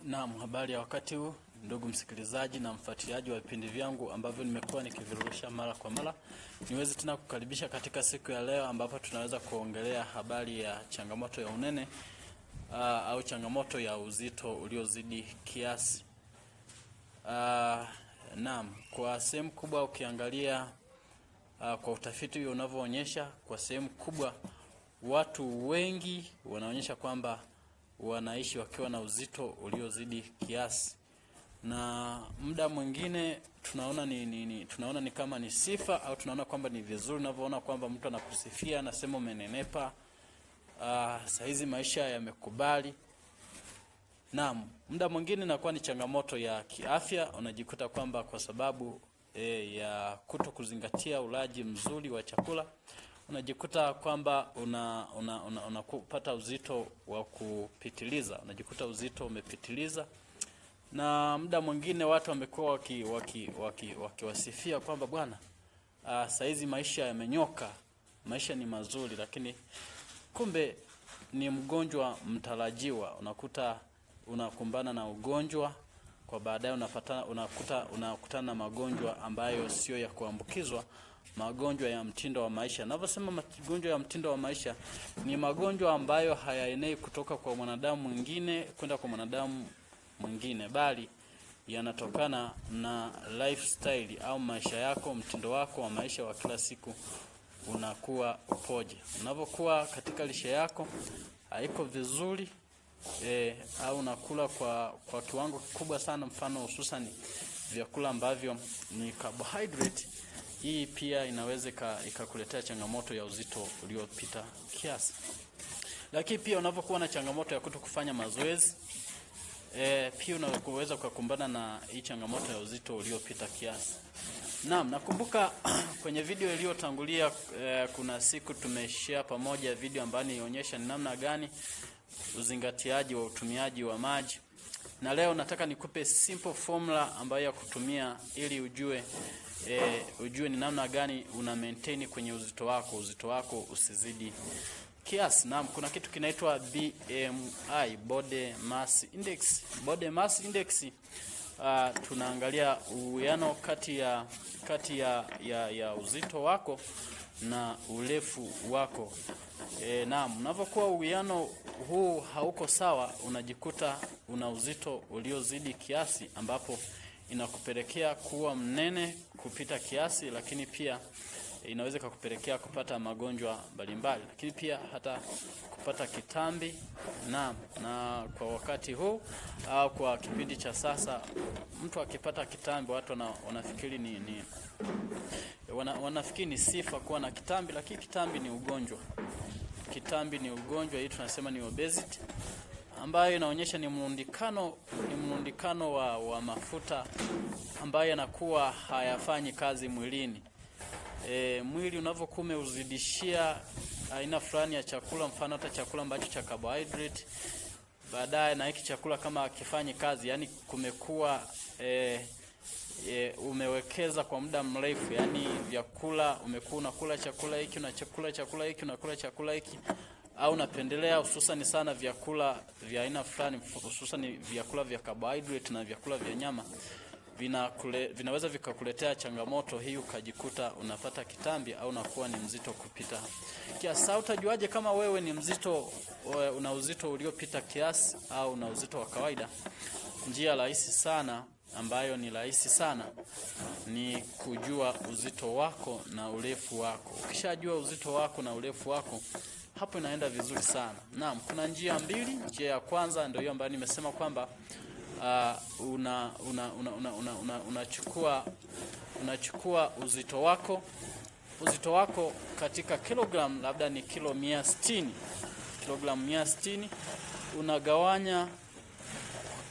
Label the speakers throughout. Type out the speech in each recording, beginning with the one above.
Speaker 1: Naam, habari ya wakati huu ndugu msikilizaji na mfuatiliaji wa vipindi vyangu ambavyo nimekuwa nikivirusha mara kwa mara. Niweze tena kukaribisha katika siku ya leo ambapo tunaweza kuongelea habari ya changamoto ya unene au changamoto ya uzito uliozidi kiasi. Naam, kwa sehemu kubwa ukiangalia kwa utafiti unavyoonyesha, kwa sehemu kubwa watu wengi wanaonyesha kwamba wanaishi wakiwa na uzito uliozidi kiasi, na muda mwingine tunaona ni kama ni sifa, au tunaona kwamba ni vizuri unavyoona kwamba mtu anakusifia anasema umenenepa, saizi maisha yamekubali. Naam, muda mwingine inakuwa ni changamoto ya kiafya. Unajikuta kwamba kwa sababu ya kuto kuzingatia ulaji mzuri wa chakula, unajikuta kwamba unapata uzito wa kupitiliza, unajikuta uzito umepitiliza. Na muda mwingine watu wamekuwa wakiwasifia kwamba bwana, saizi maisha yamenyoka, maisha ni mazuri, lakini kumbe ni mgonjwa mtarajiwa. Unakuta unakumbana na ugonjwa, kwa baadaye unakutana na magonjwa ambayo sio ya kuambukizwa, magonjwa ya mtindo wa maisha. Ninavyosema magonjwa ya mtindo wa maisha, ni magonjwa ambayo hayaenei kutoka kwa mwanadamu mwingine kwenda kwa mwanadamu mwingine, bali yanatokana na lifestyle au maisha yako, mtindo wako wa maisha wa kila siku unakuwa upoje. Unavyokuwa katika lishe yako haiko vizuri, au unakula kwa kiwango kikubwa sana, mfano hususan vyakula ambavyo ni carbohydrate, hii pia inaweza ikakuletea changamoto ya uzito uliopita kiasi. Lakini pia unapokuwa na changamoto ya kutokufanya mazoezi, pia unaweza kukumbana na hii changamoto ya uzito uliopita kiasi. Naam, nakumbuka kwenye video iliyotangulia kuna siku tumeshare pamoja video ambayo inaonyesha ni namna gani uzingatiaji wa utumiaji wa maji. Na leo nataka nikupe simple formula ambayo ya kutumia ili ujue ni namna gani una maintain kwenye uzito wako usizidi kiasi. Naam, kuna kitu kinaitwa BMI, Body Mass Index. Body Mass Index tunaangalia uwiano kati ya uzito wako na urefu wako. Naam, unapokuwa uwiano huu hauko sawa, unajikuta una uzito uliozidi kiasi, ambapo inakupelekea kuwa mnene kupita kiasi, lakini pia inaweza kukupelekea kupata magonjwa mbalimbali, lakini pia hata kupata kitambi. Na kwa wakati huu au kwa kipindi cha sasa, mtu akipata kitambi watu wanafikiri wanafikiri ni sifa kuwa na kitambi, lakini kitambi ni ugonjwa. Kitambi ni ugonjwa, hii tunasema ni obesity, ambayo inaonyesha ni mrundikano wa mafuta ambayo yanakuwa hayafanyi kazi mwilini. Mwili unavyokuwa umeuzidishia aina fulani ya chakula, mfano hata chakula ambacho cha carbohydrate, baadaye na hiki chakula kama hakifanyi kazi, yani kumekuwa umewekeza kwa muda mrefu, yani vyakula umekuwa unakula chakula hiki na chakula hiki, unakula chakula hiki, au unapendelea hususan sana vyakula vya aina fulani, hususan vyakula vya carbohydrate na vyakula vya nyama, vinaweza vikakuletea changamoto hii, ukajikuta unapata kitambi au unakuwa ni mzito kupita kiasi. Utajuaje kama wewe ni mzito, una uzito uliopita kiasi au una uzito wa kawaida? Njia rahisi sana ambayo ni rahisi sana ni kujua uzito wako na urefu wako. Ukishajua uzito wako na urefu wako, hapo inaenda vizuri sana. Naam, kuna njia mbili. Njia ya kwanza ndio hiyo ambayo nimesema kwamba unachukua uzito wako katika kilogram, labda ni kilo 160, kilogram 160, unagawanya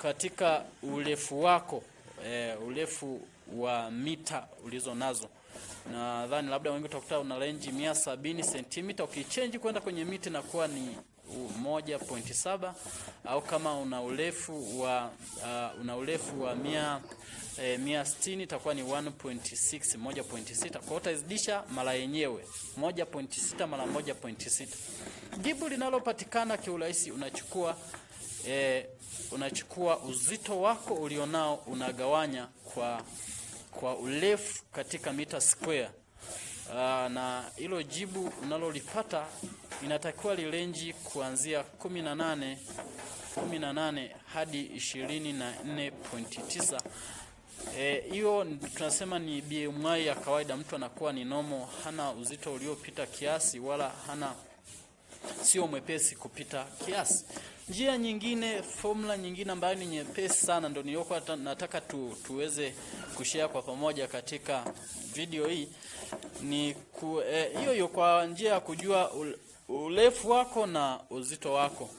Speaker 1: katika urefu wako, urefu wa mita ulizo nazo. Nadhani labda wengi utakuta una range 170 cm, ukichange kwenda kwenye mita na kuwa ni 1.7, au kama una urefu wa 160 itakuwa ni 1.6. Kwa hiyo utazidisha mara yenyewe 1.6 mara 1.6. Jibu linalopatikana kiurahisi, unachukua unachukua uzito wako ulionao unagawanya kwa urefu katika mita square. Na hilo jibu unalolipata inatakiwa lilenji kuanzia 18 hadi 24.9. Hiyo tunasema ni BMI ya kawaida, mtu anakuwa ni normal, hana uzito uliopita kiasi wala sio mwepesi kupita kiasi. Njia nyingine, formula nyingine ambayo ni nyepesi sana, ndio niliokuwa nataka tuweze kushare kwa pamoja katika video hii, ni hiyo kwa njia ya kujua urefu wako na uzito wako.